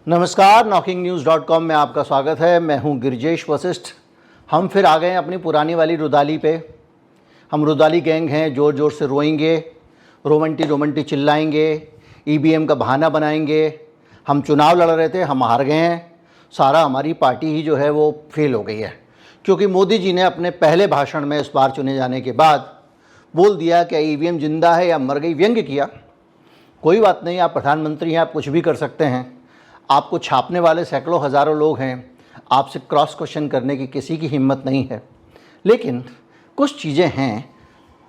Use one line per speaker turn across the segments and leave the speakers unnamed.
नमस्कार, knocking-news.com में आपका स्वागत है। मैं हूं गिरिजेश वशिष्ठ। हम फिर आ गए हैं अपनी पुरानी वाली रुदाली पे। हम रुदाली गैंग हैं, ज़ोर ज़ोर से रोएंगे, रोमंटी चिल्लाएंगे, ईवीएम का बहाना बनाएंगे। हम चुनाव लड़ रहे थे, हम हार गए हैं। सारा हमारी पार्टी ही जो है वो फेल हो गई है, क्योंकि मोदी जी ने अपने पहले भाषण में इस बार चुने जाने के बाद बोल दिया कि ईवीएम जिंदा है या मर गई। व्यंग्य किया। कोई बात नहीं, आप प्रधानमंत्री हैं, आप कुछ भी कर सकते हैं। आपको छापने वाले सैकड़ों हज़ारों लोग हैं, आपसे क्रॉस क्वेश्चन करने की किसी की हिम्मत नहीं है। लेकिन कुछ चीज़ें हैं,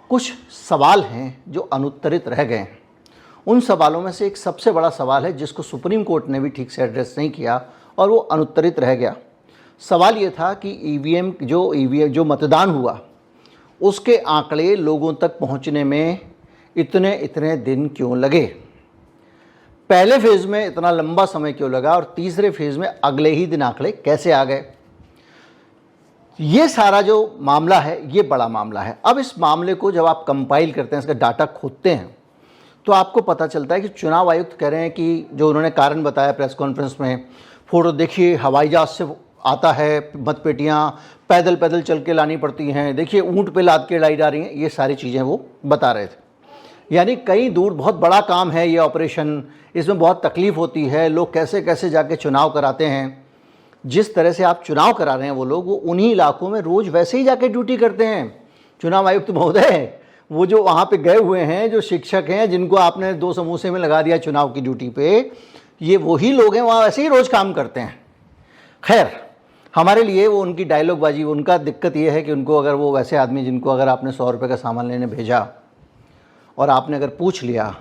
कुछ सवाल हैं जो अनुत्तरित रह गए हैं। उन सवालों में से एक सबसे बड़ा सवाल है जिसको सुप्रीम कोर्ट ने भी ठीक से एड्रेस नहीं किया और वो अनुत्तरित रह गया। सवाल ये था कि ईवीएम जो मतदान हुआ उसके आंकड़े लोगों तक पहुंचने में इतने दिन क्यों लगे। पहले फेज़ में इतना लंबा समय क्यों लगा और तीसरे फेज़ में अगले ही दिन आंकड़े कैसे आ गए। ये सारा जो मामला है ये बड़ा मामला है। अब इस मामले को जब आप कंपाइल करते हैं, इसका डाटा खोदते हैं, तो आपको पता चलता है कि चुनाव आयुक्त कह रहे हैं कि जो उन्होंने कारण बताया प्रेस कॉन्फ्रेंस में, फ़ोटो देखिए, हवाई जहाज़ से आता है, मतपेटियाँ पैदल चल के लानी पड़ती हैं, देखिए ऊँट पे लाद के लाई जा रही हैं, ये सारी चीज़ें वो बता रहे थे। यानी कहीं दूर बहुत बड़ा काम है ये ऑपरेशन, इसमें बहुत तकलीफ़ होती है, लोग कैसे कैसे जाके चुनाव कराते हैं। जिस तरह से आप चुनाव करा रहे हैं वो लोग, वो उन्हीं इलाकों में रोज़ वैसे ही जाके ड्यूटी करते हैं। चुनाव आयुक्त महोदय, वो जो वहाँ पे गए हुए हैं, जो शिक्षक हैं जिनको आपने 2 समोसे में लगा दिया चुनाव की ड्यूटी पे, ये वही लोग हैं, वहाँ वैसे ही रोज़ काम करते हैं। खैर, हमारे लिए वो उनकी डायलॉगबाजी, उनका दिक्कत ये है कि उनको अगर वो वैसे आदमी जिनको अगर आपने 100 रुपये का सामान लेने भेजा और आपने अगर पूछ लिया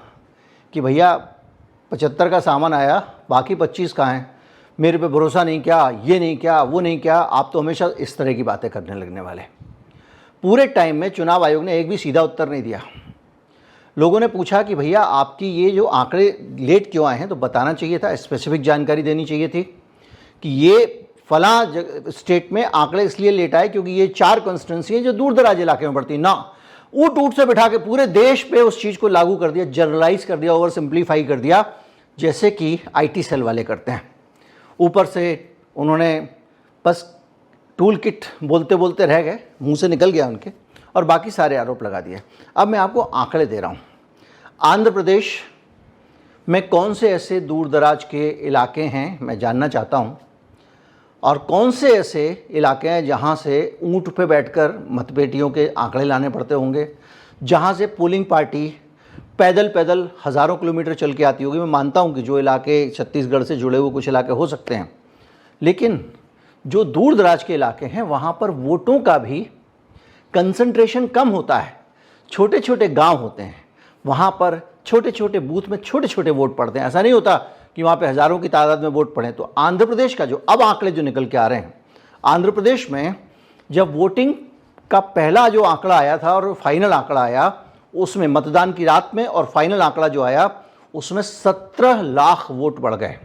कि भैया 75 का सामान आया, बाकी 25 कहाँ हैं, मेरे पे भरोसा नहीं क्या, ये नहीं क्या, वो नहीं क्या, आप तो हमेशा इस तरह की बातें करने लगने वाले। पूरे टाइम में चुनाव आयोग ने एक भी सीधा उत्तर नहीं दिया। लोगों ने पूछा कि भैया आपकी ये जो आंकड़े लेट क्यों आए हैं, तो बताना चाहिए था, स्पेसिफिक जानकारी देनी चाहिए थी कि ये फलां स्टेट में आंकड़े इसलिए लेट आए क्योंकि ये 4 कॉन्स्टिट्यूंसी हैं जो दूर दराज इलाके में पड़ती। ना, ऊट से बिठा के पूरे देश पे उस चीज़ को लागू कर दिया, जनरलाइज कर दिया, ओवर सिंप्लीफाई कर दिया, जैसे कि आईटी सेल वाले करते हैं। ऊपर से उन्होंने बस टूल किट बोलते बोलते रह गए, मुंह से निकल गया उनके, और बाकी सारे आरोप लगा दिए। अब मैं आपको आंकड़े दे रहा हूँ। आंध्र प्रदेश में कौन से ऐसे दूर दराज के इलाके हैं मैं जानना चाहता हूँ, और कौन से ऐसे इलाके हैं जहाँ से ऊँट पे बैठकर मतपेटियों के आंकड़े लाने पड़ते होंगे, जहाँ से पोलिंग पार्टी पैदल हज़ारों किलोमीटर चल के आती होगी। मैं मानता हूँ कि जो इलाके छत्तीसगढ़ से जुड़े हुए कुछ इलाके हो सकते हैं, लेकिन जो दूर दराज के इलाके हैं वहाँ पर वोटों का भी कंसंट्रेशन कम होता है। छोटे छोटे गांव होते हैं, वहाँ पर छोटे छोटे बूथ में छोटे छोटे वोट पड़ते हैं। ऐसा नहीं होता कि वहाँ पे हज़ारों की तादाद में वोट पड़े। तो आंध्र प्रदेश का जो अब आंकड़े जो निकल के आ रहे हैं, आंध्र प्रदेश में जब वोटिंग का पहला जो आंकड़ा आया था और फाइनल आंकड़ा आया, उसमें मतदान की रात में और फाइनल आंकड़ा जो आया उसमें 17 लाख वोट बढ़ गए,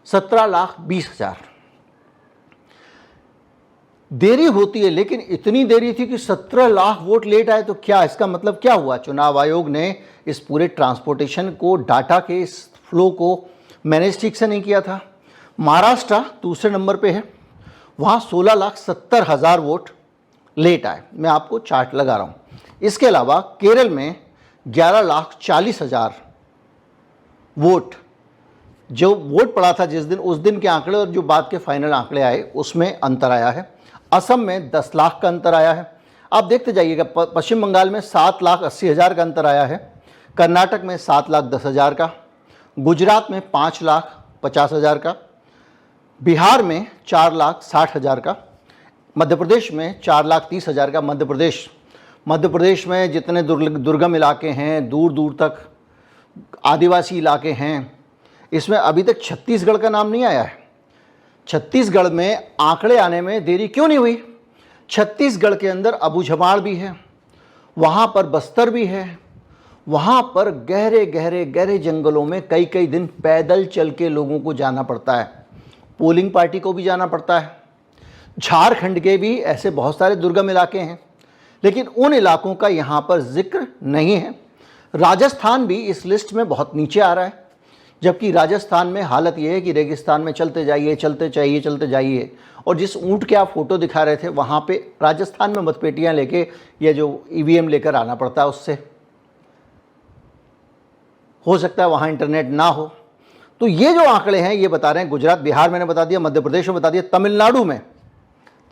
17,20,000। देरी होती है, लेकिन इतनी देरी थी कि 17 लाख वोट लेट आए। तो क्या इसका मतलब क्या हुआ? चुनाव आयोग ने इस पूरे ट्रांसपोर्टेशन को, डाटा के इस फ्लो को मैनेज ठीक से नहीं किया था। महाराष्ट्र दूसरे नंबर पे है, वहाँ 16,70,000 वोट लेट आए। मैं आपको चार्ट लगा रहा हूँ। इसके अलावा केरल में 11,40,000 वोट, जो वोट पड़ा था जिस दिन, उस दिन के आंकड़े और जो बाद के फाइनल आंकड़े आए उसमें अंतर आया है। असम में 10 लाख का अंतर आया है। आप देखते जाइएगा, पश्चिम बंगाल में 7,80,000 का अंतर आया है, कर्नाटक में 7,10,000 का, गुजरात में 5,50,000 का, बिहार में 4,60,000 का, मध्य प्रदेश में 4,30,000 का। मध्य प्रदेश में जितने दुर्गम इलाके हैं, दूर दूर तक आदिवासी इलाके हैं, इसमें अभी तक छत्तीसगढ़ का नाम नहीं आया है। छत्तीसगढ़ में आंकड़े आने में देरी क्यों नहीं हुई? छत्तीसगढ़ के अंदर अबूझमाड़ भी है, वहाँ पर बस्तर भी है, वहाँ पर गहरे जंगलों में कई दिन पैदल चल के लोगों को जाना पड़ता है, पोलिंग पार्टी को भी जाना पड़ता है। झारखंड के भी ऐसे बहुत सारे दुर्गम इलाके हैं, लेकिन उन इलाकों का यहाँ पर जिक्र नहीं है। राजस्थान भी इस लिस्ट में बहुत नीचे आ रहा है, जबकि राजस्थान में हालत ये है कि रेगिस्तान में चलते जाइए चलते जाइए, और जिस ऊँट के आप फोटो दिखा रहे थे वहाँ पे राजस्थान में मतपेटियाँ लेके या जो ईवीएम लेकर आना पड़ता है, उससे हो सकता है वहाँ इंटरनेट ना हो। तो ये जो आंकड़े हैं ये बता रहे हैं गुजरात, बिहार मैंने बता दिया, मध्य प्रदेश में बता दिया, तमिलनाडु में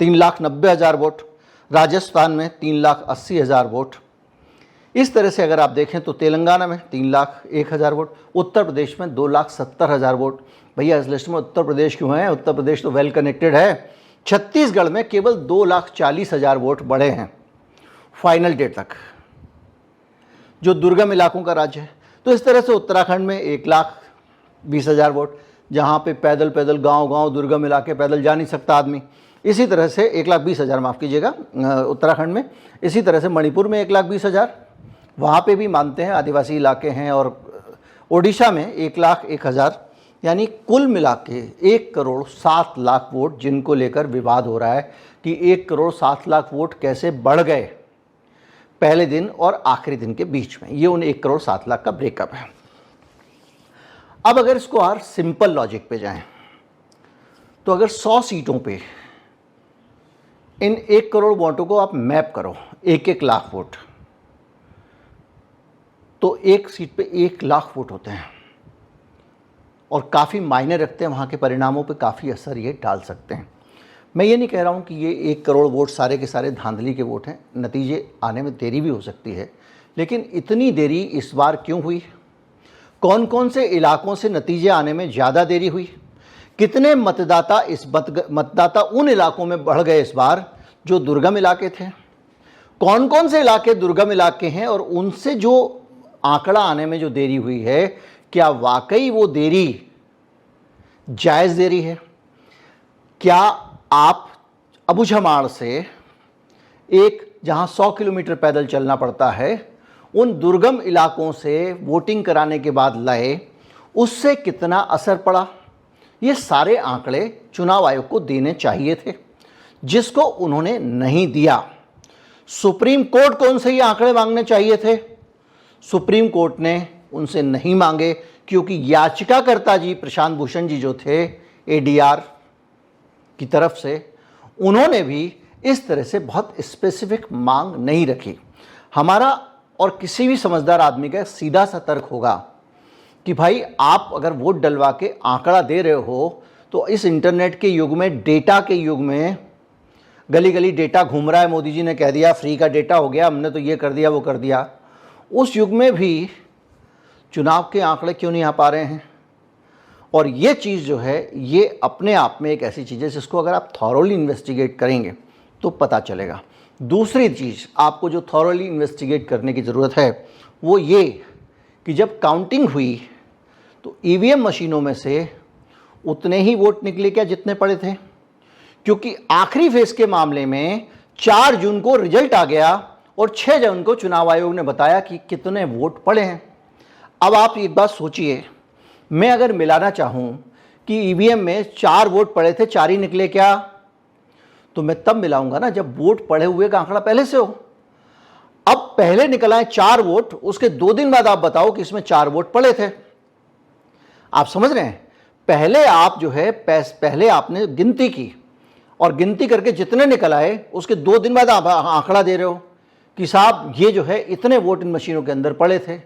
3,90,000 वोट, राजस्थान में 3,80,000 वोट। इस तरह से अगर आप देखें तो तेलंगाना में 3,01,000 वोट, उत्तर प्रदेश में 2,70,000 वोट। भैया इस लिस्ट में उत्तर प्रदेश क्यों है? उत्तर प्रदेश तो वेल कनेक्टेड है। छत्तीसगढ़ में केवल 2,40,000 वोट बढ़े हैं फाइनल डेट तक, जो दुर्गम इलाकों का राज्य है। तो इस तरह से उत्तराखंड में 1,20,000 वोट, जहाँ पे पैदल पैदल गांव दुर्गम इलाके पैदल जा नहीं सकता आदमी। इसी तरह से 1,20,000 माफ़ कीजिएगा उत्तराखंड में। इसी तरह से मणिपुर में 1,20,000, वहाँ पे भी मानते हैं आदिवासी इलाके हैं। और ओडिशा में 1,01,000, यानी कुल मिला के 1,07,00,000 वोट, जिनको लेकर विवाद हो रहा है कि 1,07,00,000 वोट कैसे बढ़ गए पहले दिन और आखिरी दिन के बीच में। ये उन 1,07,00,000 का ब्रेकअप है। अब अगर इसको और सिंपल लॉजिक पे जाएं तो अगर 100 सीटों पे इन 1 करोड़ वोटों को आप मैप करो, 1-1 लाख वोट, तो एक सीट पे 1 लाख वोट होते हैं और काफ़ी मायने रखते हैं, वहाँ के परिणामों पे काफ़ी असर ये डाल सकते हैं। मैं ये नहीं कह रहा हूँ कि ये 1 करोड़ वोट सारे के सारे धांधली के वोट हैं, नतीजे आने में देरी भी हो सकती है। लेकिन इतनी देरी इस बार क्यों हुई? कौन कौन से इलाकों से नतीजे आने में ज़्यादा देरी हुई? कितने मतदाता उन इलाकों में बढ़ गए इस बार जो दुर्गम इलाके थे? कौन कौन से इलाके दुर्गम इलाके हैं और उनसे जो आंकड़ा आने में जो देरी हुई है, क्या वाकई वो देरी जायज़ देरी है? क्या आप अबुझमाड़ से एक जहां 100 किलोमीटर पैदल चलना पड़ता है, उन दुर्गम इलाकों से वोटिंग कराने के बाद लाए, उससे कितना असर पड़ा? ये सारे आंकड़े चुनाव आयोग को देने चाहिए थे, जिसको उन्होंने नहीं दिया। सुप्रीम कोर्ट को उनसे ये आंकड़े मांगने चाहिए थे, सुप्रीम कोर्ट ने उनसे नहीं मांगे, क्योंकि याचिकाकर्ता जी प्रशांत भूषण जी जो थे एडीआर की तरफ से, उन्होंने भी इस तरह से बहुत स्पेसिफिक मांग नहीं रखी। हमारा और किसी भी समझदार आदमी का सीधा सा तर्क होगा कि भाई आप अगर वोट डलवा के आंकड़ा दे रहे हो तो इस इंटरनेट के युग में, डेटा के युग में, गली गली डेटा घूम रहा है, मोदी जी ने कह दिया फ्री का डेटा हो गया, हमने तो ये कर दिया वो कर दिया, उस युग में भी चुनाव के आंकड़े क्यों नहीं आ पा रहे हैं? और ये चीज़ जो है ये अपने आप में एक ऐसी चीज़ है जिसको अगर आप थॉरोली इन्वेस्टिगेट करेंगे तो पता चलेगा। दूसरी चीज़ आपको जो थॉरोली इन्वेस्टिगेट करने की ज़रूरत है वो ये कि जब काउंटिंग हुई तो ईवीएम मशीनों में से उतने ही वोट निकले क्या जितने पड़े थे? क्योंकि आखिरी फेज के मामले में 4 जून को रिजल्ट आ गया और 6 जून को चुनाव आयोग ने बताया कि कितने वोट पड़े हैं। अब आप एक बात सोचिए, मैं अगर मिलाना चाहूं कि ईवीएम में 4 वोट पड़े थे, 4 ही निकले क्या, तो मैं तब मिलाऊंगा ना जब वोट पड़े हुए का आंकड़ा पहले से हो। अब पहले निकला है 4 वोट, उसके 2 दिन बाद आप बताओ कि इसमें 4 वोट पड़े थे। आप समझ रहे हैं? पहले आप जो है पहले आपने गिनती की और गिनती करके जितने निकल आए उसके 2 दिन बाद आप आंकड़ा दे रहे हो कि साहब ये जो है इतने वोट इन मशीनों के अंदर पड़े थे।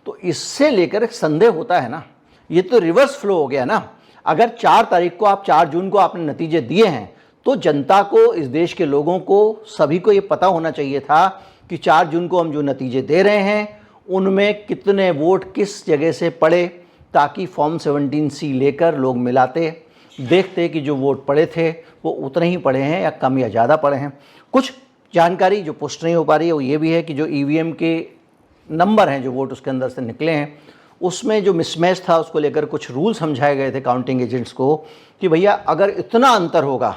तो इससे लेकर एक संदेह होता है ना, ये तो रिवर्स फ्लो हो गया ना। अगर 4 तारीख को आप 4 जून को आपने नतीजे दिए हैं तो जनता को, इस देश के लोगों को, सभी को ये पता होना चाहिए था कि 4 जून को हम जो नतीजे दे रहे हैं उनमें कितने वोट किस जगह से पड़े, ताकि फॉर्म 17C लेकर लोग मिलाते, देखते कि जो वोट पड़े थे वो उतने ही पड़े हैं या कम या ज़्यादा पड़े हैं। कुछ जानकारी जो पुष्ट नहीं हो पा रही है वो ये भी है कि जो ईवीएम के नंबर हैं, जो वोट उसके अंदर से निकले हैं, उसमें जो मिसमैच था उसको लेकर कुछ रूल समझाए गए थे काउंटिंग एजेंट्स को कि भैया अगर इतना अंतर होगा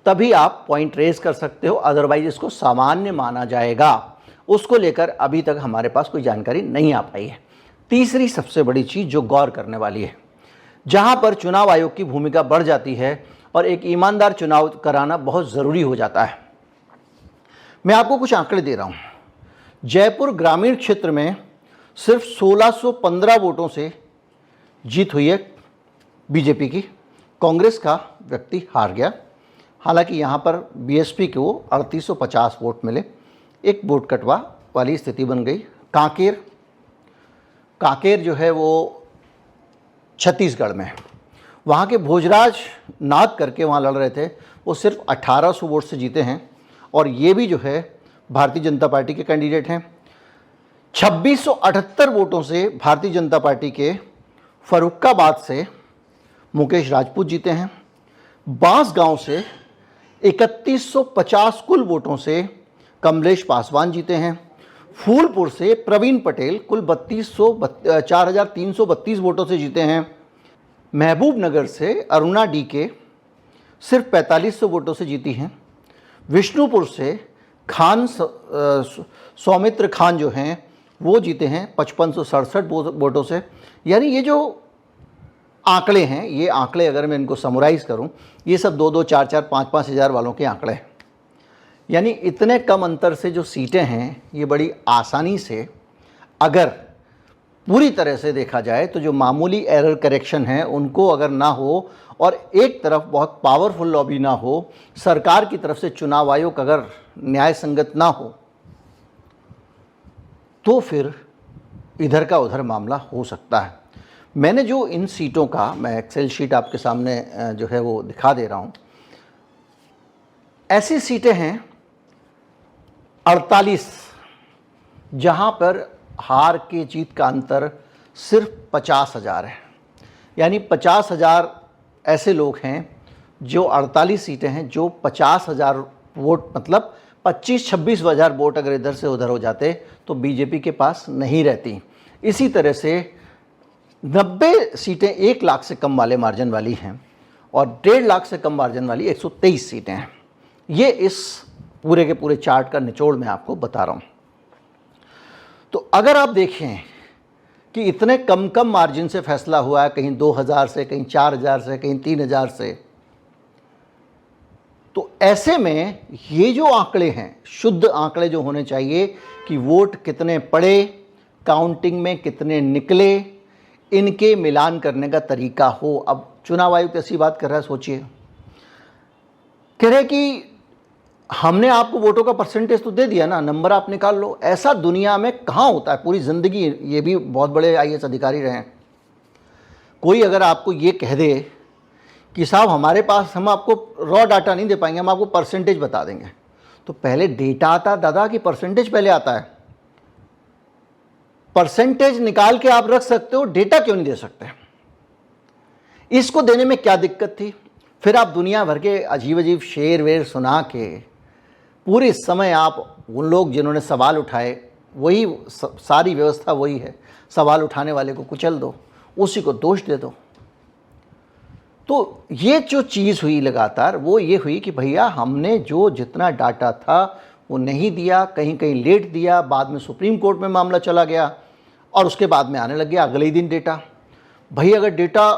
तभी आप पॉइंट रेज कर सकते हो, अदरवाइज इसको सामान्य माना जाएगा। उसको लेकर अभी तक हमारे पास कोई जानकारी नहीं आ पाई है। तीसरी सबसे बड़ी चीज़ जो गौर करने वाली है, जहां पर चुनाव आयोग की भूमिका बढ़ जाती है और एक ईमानदार चुनाव कराना बहुत ज़रूरी हो जाता है। मैं आपको कुछ आंकड़े दे रहा हूं। जयपुर ग्रामीण क्षेत्र में सिर्फ 1615 वोटों से जीत हुई है बीजेपी की, कांग्रेस का व्यक्ति हार गया। हालांकि यहाँ पर बीएसपी को 3850 वोट मिले, एक वोट कटवा वाली स्थिति बन गई। कांकेर जो है वो छत्तीसगढ़ में है, वहाँ के भोजराज नाग करके वहाँ लड़ रहे थे, वो सिर्फ 1800 वोट से जीते हैं और ये भी जो है भारतीय जनता पार्टी के कैंडिडेट हैं। 2678 वोटों से भारतीय जनता पार्टी के फर्रुखाबाद से मुकेश राजपूत जीते हैं। बांसगांव से 3150 कुल वोटों से कमलेश पासवान जीते हैं। फूलपुर से प्रवीण पटेल कुल 4332 वोटों से जीते हैं। महबूब नगर से अरुणा डी के सिर्फ 4500 वोटों से जीती हैं। विष्णुपुर से खान सौमित्र खान जो हैं वो जीते हैं 5567 वोटों से। यानी ये जो आंकड़े हैं, ये आंकड़े अगर मैं इनको समराइज़ करूं, ये सब 2-2, 4-4, 5-5 हज़ार वालों के आंकड़े हैं। यानी इतने कम अंतर से जो सीटें हैं ये बड़ी आसानी से, अगर पूरी तरह से देखा जाए तो जो मामूली एरर करेक्शन है उनको अगर ना हो और एक तरफ बहुत पावरफुल लॉबी ना हो, सरकार की तरफ से चुनाव आयोग अगर न्याय संगत ना हो, तो फिर इधर का उधर मामला हो सकता है। मैंने जो इन सीटों का मैं एक्सेल शीट आपके सामने जो है वो दिखा दे रहा हूँ। ऐसी सीटें हैं 48 जहाँ पर हार के जीत का अंतर सिर्फ 50,000 है। यानी 50,000 ऐसे लोग हैं जो 48 सीटें हैं जो 50,000 वोट, मतलब 25-26 हज़ार वोट अगर इधर से उधर हो जाते तो बीजेपी के पास नहीं रहती। इसी तरह से 90 सीटें 1 लाख से कम वाले मार्जिन वाली हैं और 1.5 लाख से कम मार्जिन वाली 123 सीटें हैं। ये इस पूरे के पूरे चार्ट का निचोड़ मैं आपको बता रहा हूँ। तो अगर आप देखें कि इतने कम मार्जिन से फैसला हुआ है, कहीं 2000 से, कहीं 4000 से, कहीं 3000 से, तो ऐसे में ये जो आंकड़े हैं, शुद्ध आंकड़े जो होने चाहिए कि वोट कितने पड़े, काउंटिंग में कितने निकले, इनके मिलान करने का तरीका हो। अब चुनाव आयोग ऐसी बात कर रहा है, सोचिए, कह रहे कि हमने आपको वोटों का परसेंटेज तो दे दिया ना, नंबर आप निकाल लो। ऐसा दुनिया में कहाँ होता है? पूरी ज़िंदगी ये भी बहुत बड़े आईएएस अधिकारी रहे हैं। कोई अगर आपको ये कह दे कि साहब हमारे पास, हम आपको रॉ डाटा नहीं दे पाएंगे, हम आपको परसेंटेज बता देंगे, तो पहले डेटा आता दादा कि परसेंटेज पहले आता है? परसेंटेज निकाल के आप रख सकते हो, डेटा क्यों नहीं दे सकते? इसको देने में क्या दिक्कत थी? फिर आप दुनिया भर के अजीब अजीब शेर वेर सुना के पूरे समय आप उन लोग जिन्होंने सवाल उठाए, वही सारी व्यवस्था वही है, सवाल उठाने वाले को कुचल दो, उसी को दोष दे दो। तो ये जो चीज़ हुई लगातार, वो ये हुई कि भैया हमने जो जितना डाटा था वो नहीं दिया, कहीं कहीं लेट दिया, बाद में सुप्रीम कोर्ट में मामला चला गया और उसके बाद में आने लग गया अगले ही दिन डेटा। भाई अगर डेटा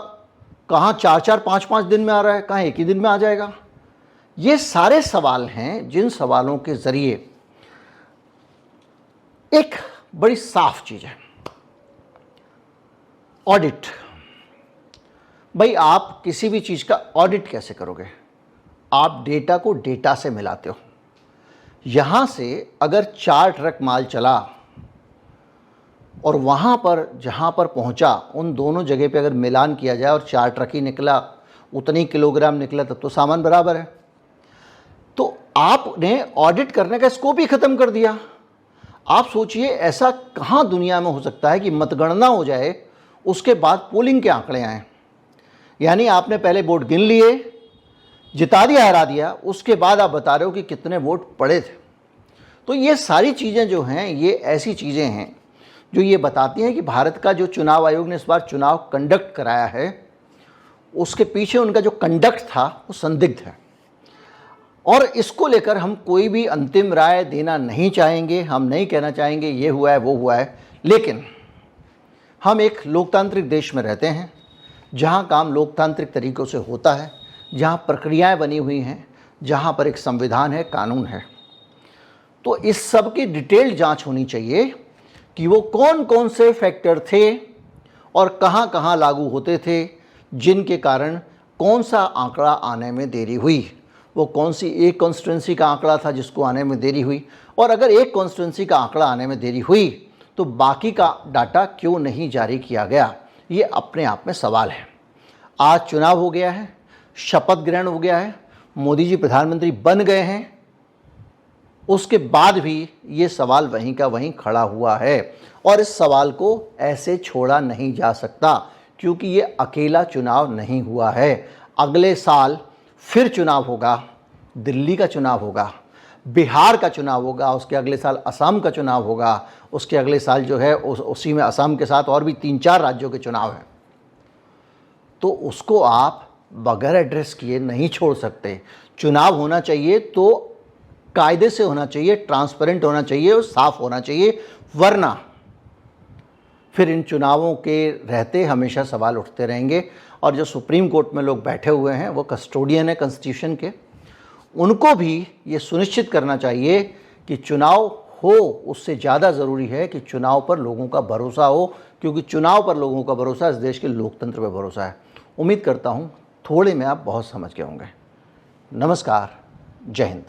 कहाँ 4-4, 5-5 दिन में आ रहा है, कहाँ एक ही दिन में आ जाएगा? ये सारे सवाल हैं जिन सवालों के ज़रिए एक बड़ी साफ चीज़ है, ऑडिट। भाई आप किसी भी चीज़ का ऑडिट कैसे करोगे? आप डेटा को डेटा से मिलाते हो। यहाँ से अगर 4 ट्रक माल चला और वहाँ पर जहाँ पर पहुँचा उन दोनों जगह पे अगर मिलान किया जाए और 4 ट्रक ही निकला, उतनी किलोग्राम निकला, तब तो सामान बराबर है। तो आपने ऑडिट करने का स्कोप ही ख़त्म कर दिया। आप सोचिए ऐसा कहाँ दुनिया में हो सकता है कि मतगणना हो जाए उसके बाद पोलिंग के आंकड़े आएँ। यानी आपने पहले वोट गिन लिए, जिता दिया, हरा दिया, उसके बाद आप बता रहे हो कि कितने वोट पड़े थे। तो ये सारी चीज़ें जो हैं, ये ऐसी चीज़ें हैं जो ये बताती हैं कि भारत का जो चुनाव आयोग ने इस बार चुनाव कंडक्ट कराया है, उसके पीछे उनका जो कंडक्ट था वो संदिग्ध है। और इसको लेकर हम कोई भी अंतिम राय देना नहीं चाहेंगे, हम नहीं कहना चाहेंगे ये हुआ है वो हुआ है, लेकिन हम एक लोकतांत्रिक देश में रहते हैं जहाँ काम लोकतांत्रिक तरीक़ों से होता है, जहाँ प्रक्रियाएं बनी हुई हैं, जहाँ पर एक संविधान है, कानून है। तो इस सब की डिटेल जांच होनी चाहिए कि वो कौन कौन से फैक्टर थे और कहां कहां लागू होते थे, जिनके कारण कौन सा आंकड़ा आने में देरी हुई, वो कौन सी एक कॉन्स्टिट्यूंसी का आंकड़ा था जिसको आने में देरी हुई, और अगर एक कॉन्स्टिट्यूंसी का आंकड़ा आने में देरी हुई तो बाकी का डाटा क्यों नहीं जारी किया गया। ये अपने आप में सवाल है। आज चुनाव हो गया है, शपथ ग्रहण हो गया है, मोदी जी प्रधानमंत्री बन गए हैं, उसके बाद भी ये सवाल वहीं का वहीं खड़ा हुआ है और इस सवाल को ऐसे छोड़ा नहीं जा सकता, क्योंकि ये अकेला चुनाव नहीं हुआ है। अगले साल फिर चुनाव होगा, दिल्ली का चुनाव होगा, बिहार का चुनाव होगा, उसके अगले साल असम का चुनाव होगा, उसके अगले साल जो है उसी में असम के साथ और भी 3-4 राज्यों के चुनाव हैं। तो उसको आप बगैर एड्रेस किए नहीं छोड़ सकते। चुनाव होना चाहिए तो कायदे से होना चाहिए, ट्रांसपेरेंट होना चाहिए और साफ होना चाहिए, वरना फिर इन चुनावों के रहते हमेशा सवाल उठते रहेंगे। और जो सुप्रीम कोर्ट में लोग बैठे हुए हैं वो कस्टोडियन है कॉन्स्टिट्यूशन के, उनको भी ये सुनिश्चित करना चाहिए कि चुनाव हो, उससे ज़्यादा ज़रूरी है कि चुनाव पर लोगों का भरोसा हो, क्योंकि चुनाव पर लोगों का भरोसा इस देश के लोकतंत्र पर भरोसा है। उम्मीद करता हूँ थोड़े में आप बहुत समझ गए होंगे। नमस्कार, जय हिंद।